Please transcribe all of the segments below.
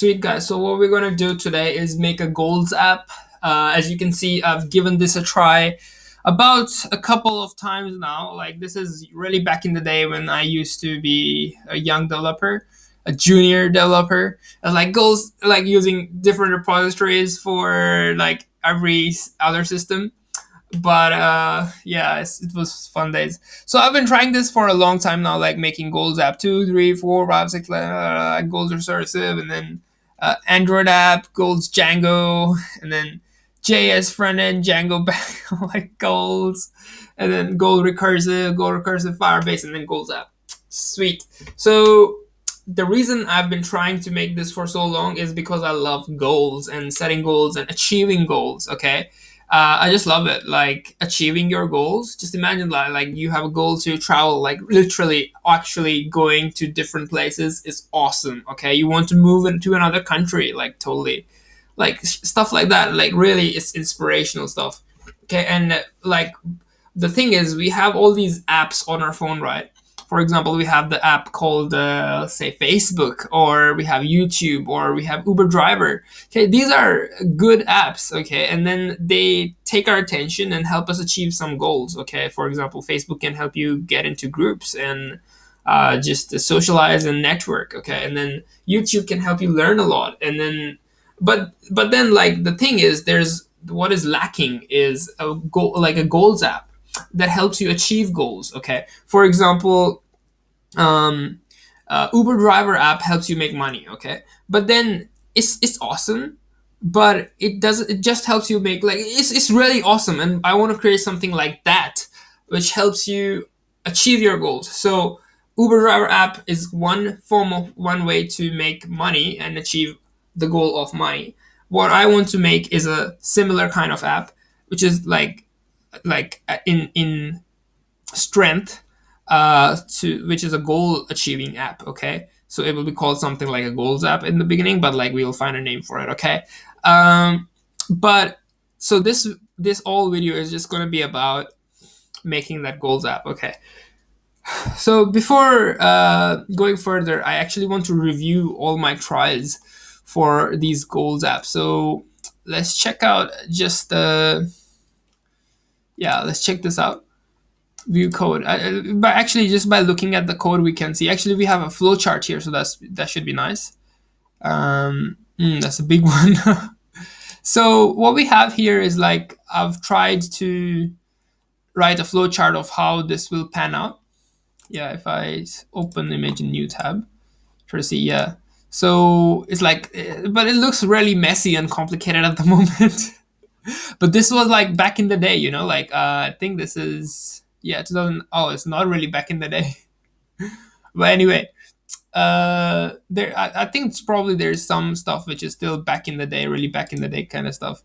Sweet guys. So what we're gonna do today is make a goals app. As you can see, I've given this a try about a couple of times now. Like this is really back in the day when I used to be a young developer, a junior developer. I like goals, like using different repositories for like every other system. But yeah, it was fun days. So I've been trying this for a long time now, like making goals app 2, 3, 4, 5, 6, goals recursive, and then Android app, goals Django, and then JS front end, Django back, like goals, and then goal recursive Firebase, and then goals app. Sweet. So the reason I've been trying to make this for so long is because I love goals and setting goals and achieving goals. Okay, I just love it. Like achieving your goals. Just imagine like you have a goal to travel, like literally actually going to different places is awesome. Okay, you want to move into another country, like totally, like stuff like that. Like really, it's inspirational stuff. Okay, and like the thing is, we have all these apps on our phone, right? For example, we have the app called, let's say, Facebook, or we have YouTube, or we have Uber Driver. Okay, these are good apps. Okay, and then they take our attention and help us achieve some goals. Okay, for example, Facebook can help you get into groups and just socialize and network. Okay, and then YouTube can help you learn a lot. And then, but then like the thing is, there's what is lacking is a goal, like a goals app that helps you achieve goals. Okay, for example, um, Uber Driver app helps you make money. Okay, but then it's awesome, but it doesn't. It just helps you make, like, it's really awesome, and I want to create something like that, which helps you achieve your goals. So Uber Driver app is one way to make money and achieve the goal of money. What I want to make is a similar kind of app, which is in strength, to which is a goal achieving app. Okay, so it will be called something like a goals app in the beginning, but like we'll find a name for it. Okay, but so this all video is just going to be about making that goals app. Okay, so before going further, I actually want to review all my tries for these goals apps. So let's check out just yeah, let's check this out. View code. But actually, just by looking at the code, we can see. Actually, we have a flow chart here, so that should be nice. That's a big one. So what we have here is, like, I've tried to write a flow chart of how this will pan out. Yeah, if I open image in new tab, try to see. Yeah, so it's like, but it looks really messy and complicated at the moment. But this was like back in the day, like I think this is, yeah, 2000. Oh, it's not really back in the day. But anyway, I think it's probably there's some stuff which is still back in the day, really back in the day kind of stuff.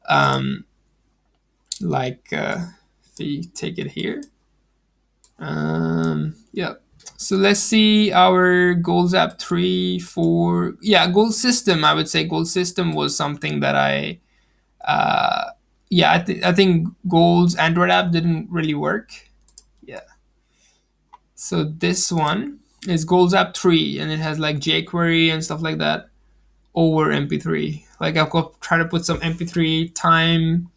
Um, like if we take it here, yeah. So let's see our goals app 3, 4. Yeah, goal system. I would say goal system was something that uh, yeah, I think Gold's Android app didn't really work. Yeah. So this one is Gold's app 3, and it has like jQuery and stuff like that over MP3. Like I've got try to put some MP3 time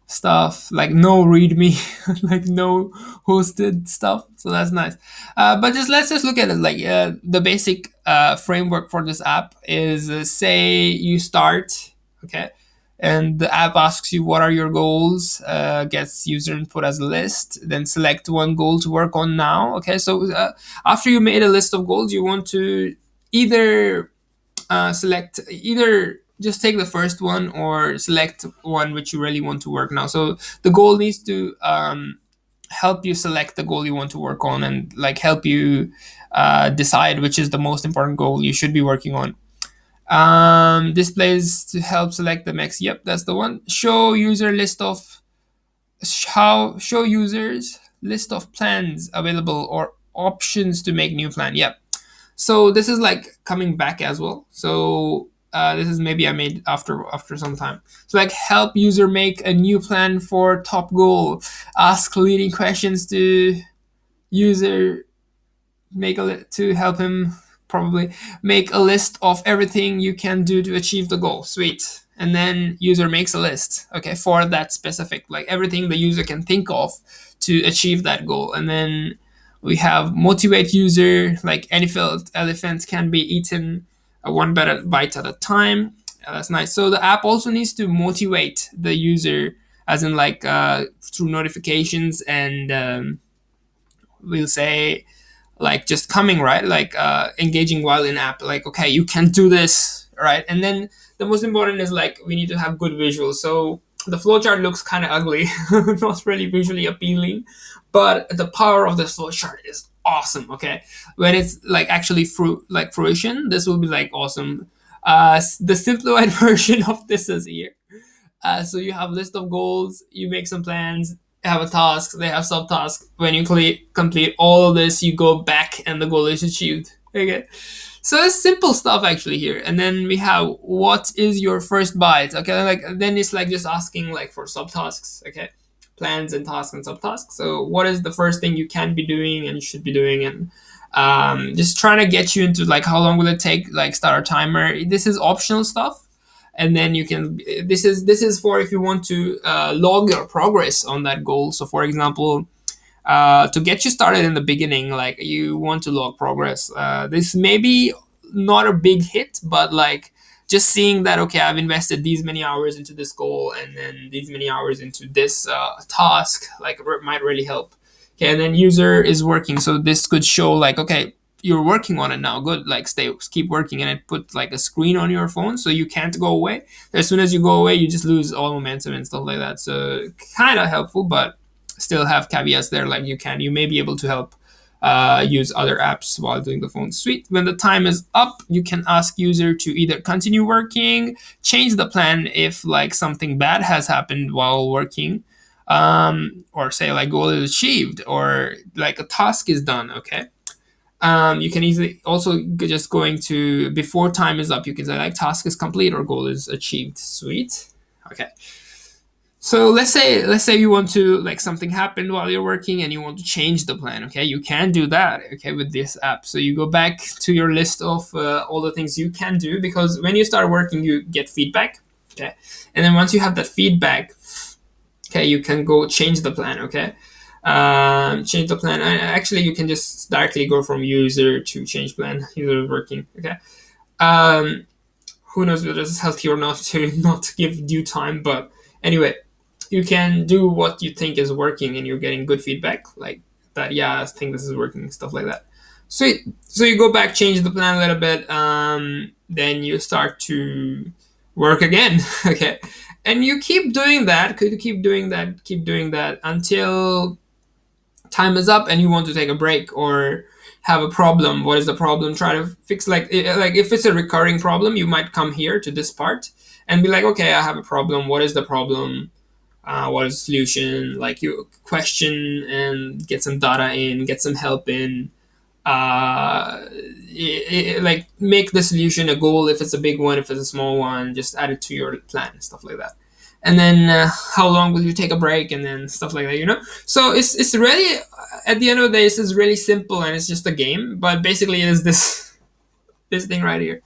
stuff, like no README, like no hosted stuff. So that's nice. But let's just look at it. Like the basic framework for this app is, say you start, okay, and the app asks you what are your goals, gets user input as a list, then select one goal to work on now. Okay, so after you made a list of goals, you want to either select, either just take the first one or select one which you really want to work now. So the goal needs to help you select the goal you want to work on, and like help you decide which is the most important goal you should be working on. Displays to help select the max. Yep, that's the one. Show user list of show users list of plans available or options to make new plan. Yep. So this is like coming back as well. So this is maybe I made after some time. So like help user make a new plan for top goal. Ask leading questions to user, to help him probably make a list of everything you can do to achieve the goal. Sweet. And then user makes a list, okay, for that specific, like everything the user can think of to achieve that goal. And then we have motivate user, like elephant can be eaten one bite at a time. That's nice. So the app also needs to motivate the user, as in like through notifications and we'll say like just coming, right, like engaging while in app, like okay, you can do this, right? And then the most important is like we need to have good visuals. So the flowchart looks kind of ugly, not really visually appealing, but the power of the flowchart is awesome. Okay, when it's like actually fruition, this will be like awesome. The simplified version of this is here. So you have list of goals, you make some plans, have a task, they have subtasks. When you complete all of this, you go back and the goal is achieved. Okay. So it's simple stuff actually here. And then we have what is your first bite? Okay, like then it's like just asking like for subtasks, okay? Plans and tasks and subtasks. So what is the first thing you can be doing and you should be doing, and just trying to get you into like how long will it take, like start a timer. This is optional stuff, and then you can this is for if you want to log your progress on that goal. So for example, to get you started in the beginning, like you want to log progress, this may be not a big hit, but like just seeing that okay, I've invested these many hours into this goal and then these many hours into this task, like might really help. Okay, and then user is working, so this could show like okay, you're working on it now, good, like keep working, and it put like a screen on your phone so you can't go away. As soon as you go away, you just lose all momentum and stuff like that. So kind of helpful, but still have caveats there, like you may be able to help use other apps while doing the phone. Sweet. When the time is up, you can ask user to either continue working, change the plan if like something bad has happened while working, or say like goal is achieved or like a task is done. Okay. You can easily also just going to before time is up, you can say like task is complete or goal is achieved. Sweet. Okay. So let's say you want to like something happened while you're working and you want to change the plan. Okay, you can do that. Okay, with this app. So you go back to your list of all the things you can do, because when you start working, you get feedback. Okay, and then once you have that feedback, okay, you can go change the plan. Okay, change the plan. Actually, you can just directly go from user to change plan. User working. Okay. Um, who knows whether this is healthy or not to not give due time, but anyway, you can do what you think is working and you're getting good feedback like that. Yeah, I think this is working, stuff like that. Sweet. So you go back, change the plan a little bit, then you start to work again. Okay, and you keep doing that, keep doing that until time is up and you want to take a break or have a problem. What is the problem? Try to fix, like if it's a recurring problem, you might come here to this part and be like, okay, I have a problem, what is the problem, what is the solution, like you question and get some data in, get some help in, like make the solution a goal if it's a big one, if it's a small one, just add it to your plan, stuff like that. And then how long will you take a break, and then stuff like that. So it's really, at the end of the day, this is really simple and it's just a game, but basically it is this this thing right here.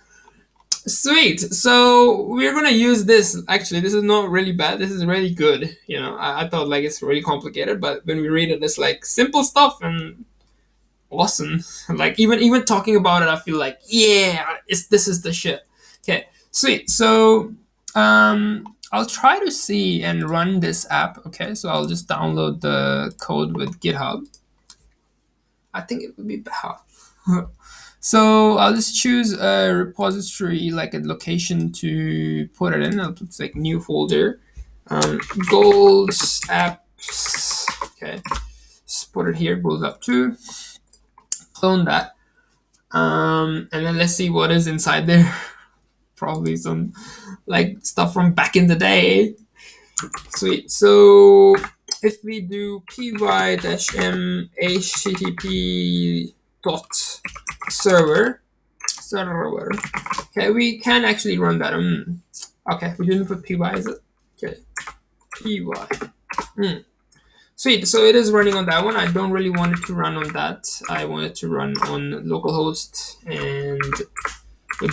Sweet. So we're gonna use this. Actually, this is not really bad. This is really good. I thought like it's really complicated, but when we read it, it's like simple stuff and awesome. Like even talking about it, I feel like yeah, this is the shit. Okay, sweet. So I'll try to see and run this app. Okay, so I'll just download the code with GitHub. I think it would be better. So I'll just choose a repository, like a location to put it in. I'll put like new folder, goals apps. Okay, just put it here. Goals app 2. Clone that, and then let's see what is inside there. Probably some like stuff from back in the day. Sweet. So if we do py-m http dot server, okay, we can actually run that. Okay, we didn't put py, is it? Okay, py. Sweet. So it is running on that one. I don't really want it to run on that. I want it to run on localhost and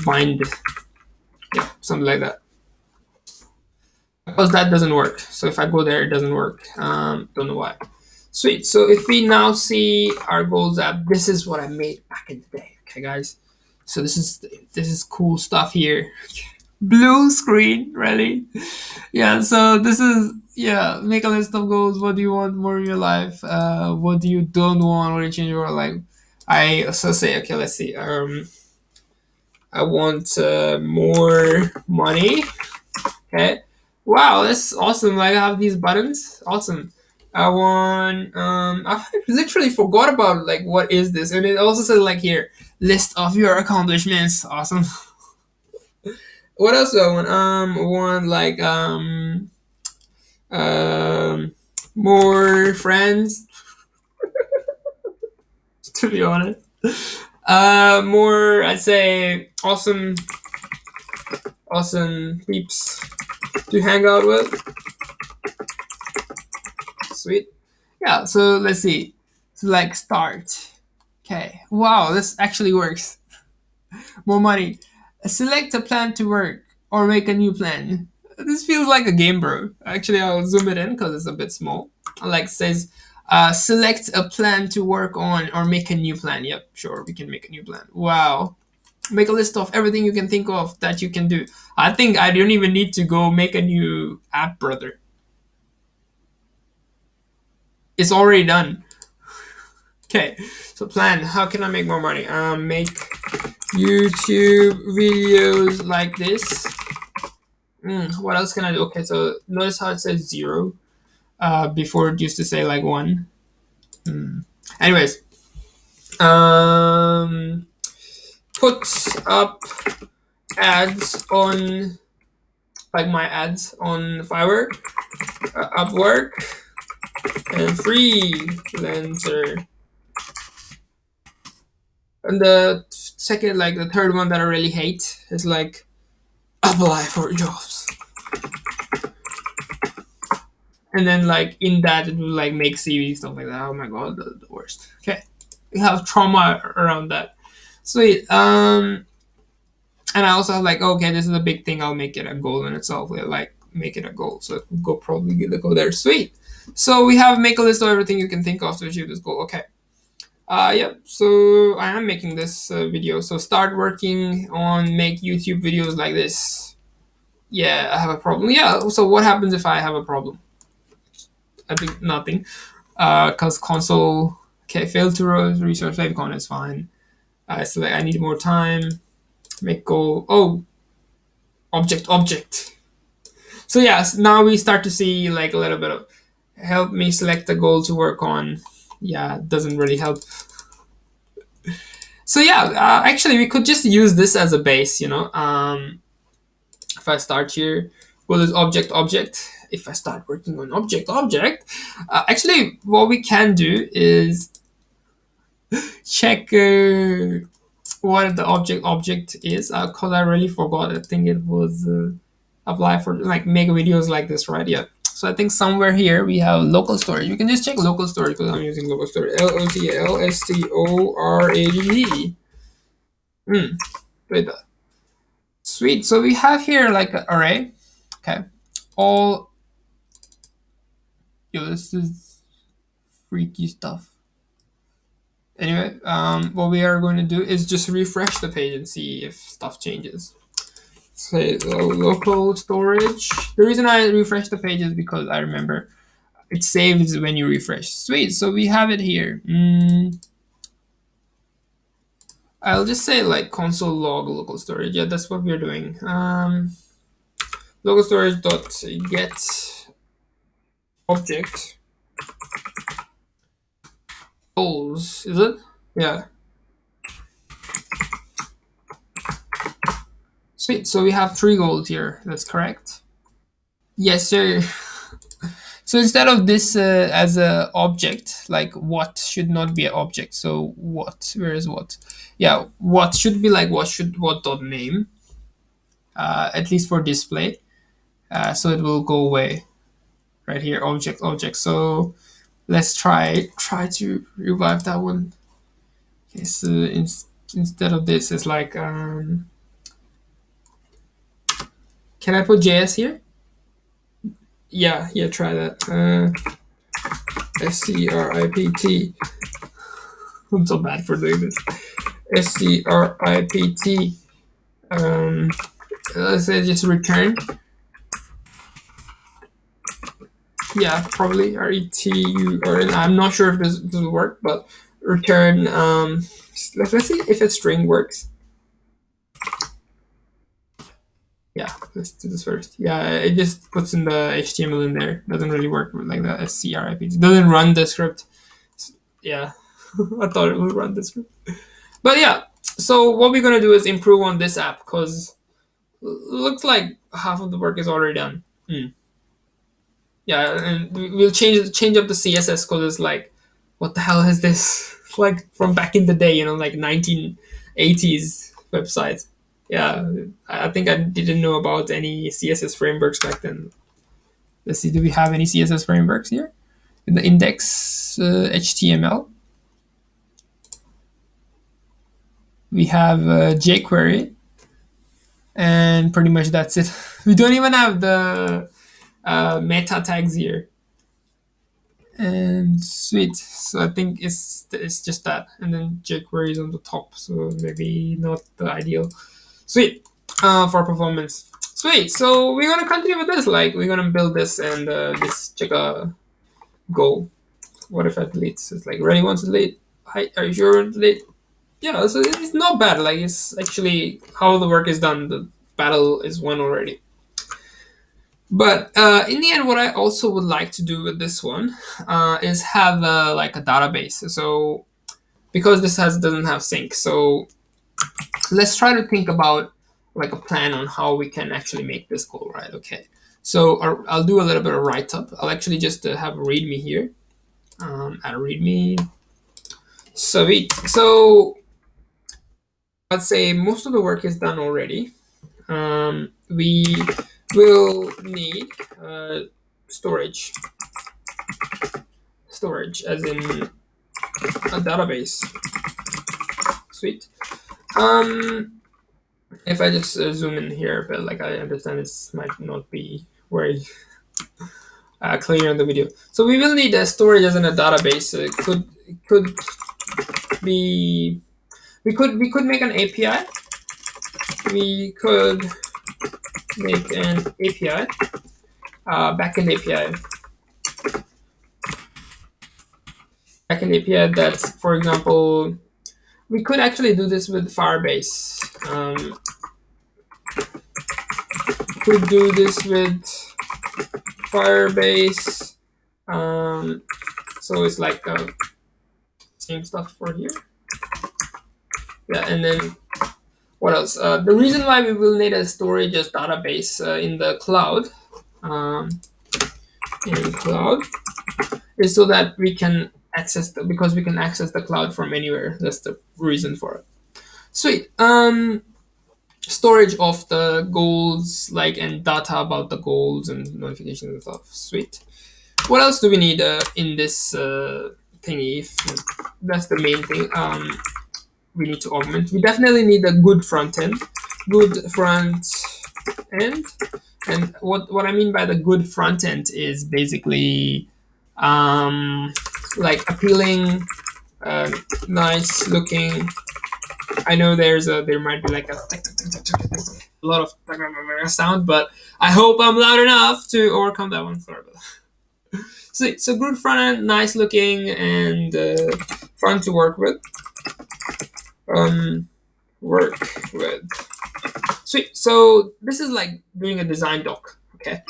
bind, yeah, something like that. Because that doesn't work. So if I go there, it doesn't work. Don't know why. Sweet. So if we now see our goals app, this is what I made back in the day. Okay, guys. So this is cool stuff here. Blue screen, really? Yeah. So this is, yeah. Make a list of goals. What do you want more in your life? What do you don't want? What do you change your life? I also say, okay, let's see. I want more money. Okay. Wow, that's awesome. Like I have these buttons. Awesome. I want I literally forgot about like what is this? And it also says like here, list of your accomplishments. Awesome. What else do I want? I want like um more friends, to be honest. More I'd say awesome peeps to hang out with. Sweet. Yeah, so let's see. So like start. Okay. Wow, this actually works. More money. Select a plan to work or make a new plan. This feels like a game, bro. Actually, I'll zoom it in because it's a bit small. Like says, select a plan to work on or make a new plan. Yep, sure, we can make a new plan. Wow. Make a list of everything you can think of that you can do. I think I don't even need to go make a new app, brother. It's already done. Okay, so plan. How can I make more money? Make YouTube videos like this. What else can I do? Okay, so notice how it says zero. Before it used to say like one. Anyways, um, put up ads on like my ads on Fiverr, Upwork, and freelancer. And the second, like the third one that I really hate is like apply for jobs. And then like in that it will like make CV stuff like that. Oh my god, the worst. Okay, we have trauma around that. Sweet. And I also have like, okay, this is a big thing. I'll make it a goal in itself. Like make it a goal. So go probably get the go there. Sweet. So we have make a list of everything you can think of to achieve this goal. Okay. Yeah. So I am making this video. So start working on make YouTube videos like this. Yeah, I have a problem. Yeah. So what happens if I have a problem? I think nothing. Cause console, okay, failed to research favicon is fine. So like I need more time. Make goal. Oh, object. So yes, now we start to see like a little bit of help me select a goal to work on. Yeah, it doesn't really help. So yeah, actually we could just use this as a base. If I start here, well, there's object. If I start working on object, actually what we can do is check what the object is, because I really forgot. I think it was apply for like make videos like this, right? Yeah. So I think somewhere here we have local storage. You can just check local storage because I'm using local storage. LOCAL STORAGE. Wait, sweet. So we have here like an array. Okay. All. Yo, this is freaky stuff. Anyway, what we are going to do is just refresh the page and see if stuff changes. Say local storage. The reason I refresh the page is because I remember it saves when you refresh. Sweet, so we have it here. I'll just say like console log local storage. Yeah, that's what we're doing. Local storage dot get object goals. Is it? Yeah. Sweet. So we have 3 goals here. That's correct. Yes, sir. So instead of this as a object, like what should not be an object. So what? Where is what? Yeah, what should be like what dot name. At least for display. So it will go away right here. Object. So let's try to revive that one. Okay, so instead of this, it's like can I put JS here? Yeah, yeah, try that. SCRIPT. I'm so bad for doing this. SCRIPT. Um, let's say just return. Yeah, probably RETU, or I'm not sure if this will work, but return. Let's see if a string works. Yeah, let's do this first. Yeah, it just puts in the HTML in there. Doesn't really work like that. SCRIPT. It doesn't run the script. Yeah, I thought it would run the script. But yeah, so what we're gonna do is improve on this app because looks like half of the work is already done. Yeah, and we'll change up the CSS because it's like, what the hell is this? Like from back in the day, like 1980s websites. Yeah, I think I didn't know about any CSS frameworks back then. Let's see, do we have any CSS frameworks here? In the index HTML, we have jQuery, and pretty much that's it. We don't even have the meta tags here. And sweet. So I think it's just that, and then jQuery is on the top, so maybe not the ideal. Sweet. For performance. Sweet. So we're gonna continue with this. Like we're gonna build this and just check a go. What if I delete? So it's like ready wants to delete. Hi, are you sure to delete? Yeah. So it's not bad. Like it's actually how the work is done. The battle is won already. But in the end, what I also would like to do with this one is have like a database. So because this doesn't have sync, so let's try to think about like a plan on how we can actually make this goal, right? Okay. So I'll do a little bit of write up. I'll actually just have a README here. Add a README. Sweet. So I'd say most of the work is done already. We will need storage. Storage, as in a database. Sweet. If I just zoom in here, but like I understand this might not be very clear in the video. So we will need a storage as in a database. It could be we could make an API. We could make an API, backend API. Backend API that's, for example, we could actually do this with Firebase. Could do this with Firebase. So it's like same stuff for here. Yeah, and then what else? The reason why we will need a storage as database in the cloud, is so that we can access because we can access the cloud from anywhere. That's the reason for it. Sweet. Storage of the goals, like, and data about the goals and notifications and stuff. Sweet. What else do we need in this thingy? That's the main thing. We need to augment. We definitely need a good front end. Good front end. And what I mean by the good front end is basically like appealing, nice looking. I know there might be like a lot of sound, but I hope I'm loud enough to overcome that one. Sorry about that. So good front end, nice looking, and fun to work with. Sweet. So this is like doing a design doc. Okay.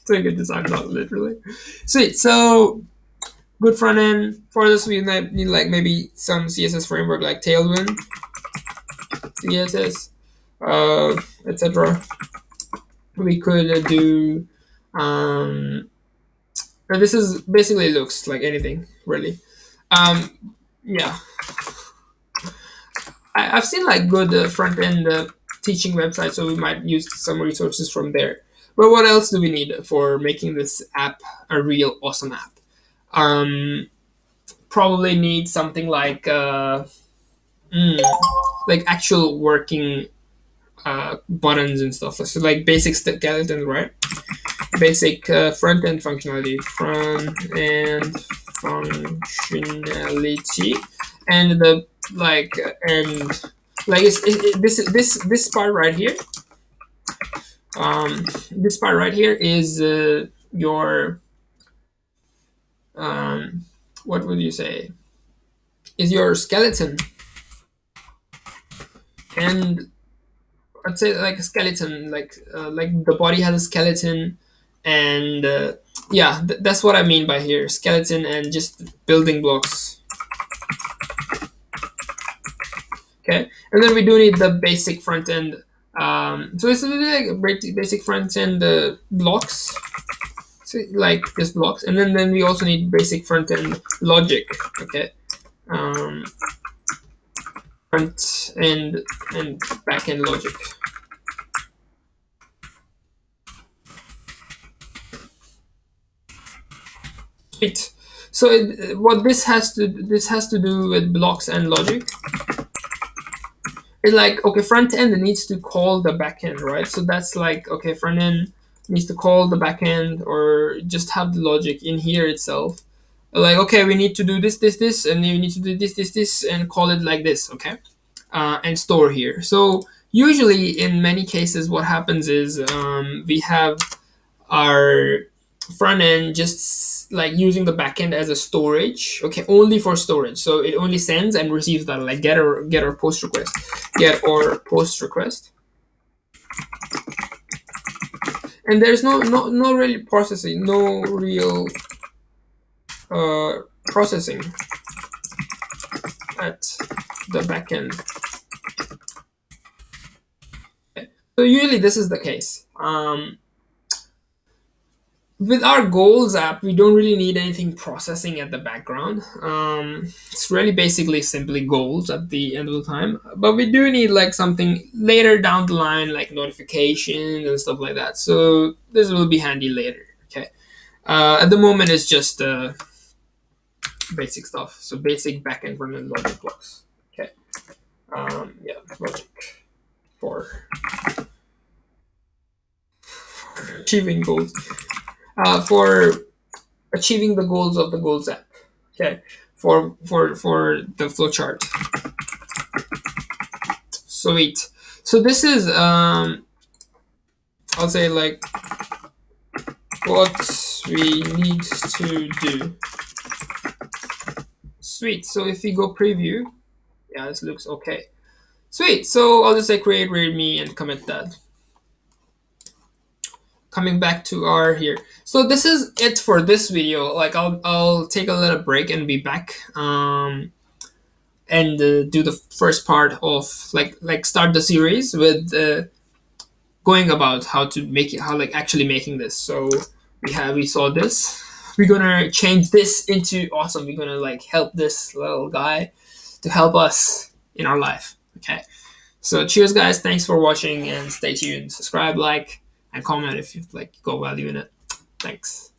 Doing a design doc, literally. Sweet. So good front end. For this, we might need like maybe some CSS framework like Tailwind, CSS, etc. We could do. This is basically looks like anything really. Yeah. I've seen like good front end teaching websites, so we might use some resources from there. But what else do we need for making this app a real awesome app? um, probably need something mm, like actual working buttons and stuff. So like basic skeleton, right? Basic front end functionality, and the like and like this part right here. This part right here is your um, what would you say? Is your skeleton, and I'd say like a skeleton, like the body has a skeleton, and yeah, that's what I mean by here, skeleton and just building blocks. Okay, and then we do need the basic front end. So it's like basic front end blocks, so like just blocks, and then we also need basic front end logic. Okay, um, front end and back end logic. Sweet. So what this has to do with blocks and logic is like, okay, front end needs to call the back end, right? So that's like, okay, front end needs to call the back end or just have the logic in here itself. Like, okay, we need to do this, and you need to do this, and call it like this, okay? And store here. So usually in many cases, what happens is we have our front end just like using the backend as a storage, okay, only for storage. So it only sends and receives that, like get or post request, get or post request, and there's no really processing, no real processing at the backend. So usually this is the case. With our goals app, we don't really need anything processing at the background. It's really basically simply goals at the end of the time, but we do need like something later down the line, like notifications and stuff like that. So this will be handy later. Okay. At the moment, it's just basic stuff. So basic backend front end logic blocks. Okay. Yeah, logic for achieving goals. For achieving the goals of the goals app. Okay, for the flowchart. Sweet. So this is I'll say like what we need to do. Sweet. So if we go preview, yeah, this looks okay. Sweet. So I'll just say create readme and commit that. Coming back to our here. So this is it for this video. Like I'll take a little break and be back. And do the first part of like start the series with going about how to make it, how like actually making this. So we saw this. We're gonna change this into awesome. We're gonna like help this little guy to help us in our life. Okay. So cheers, guys. Thanks for watching and stay tuned. Subscribe, like, and comment if you like got value in it. Thanks.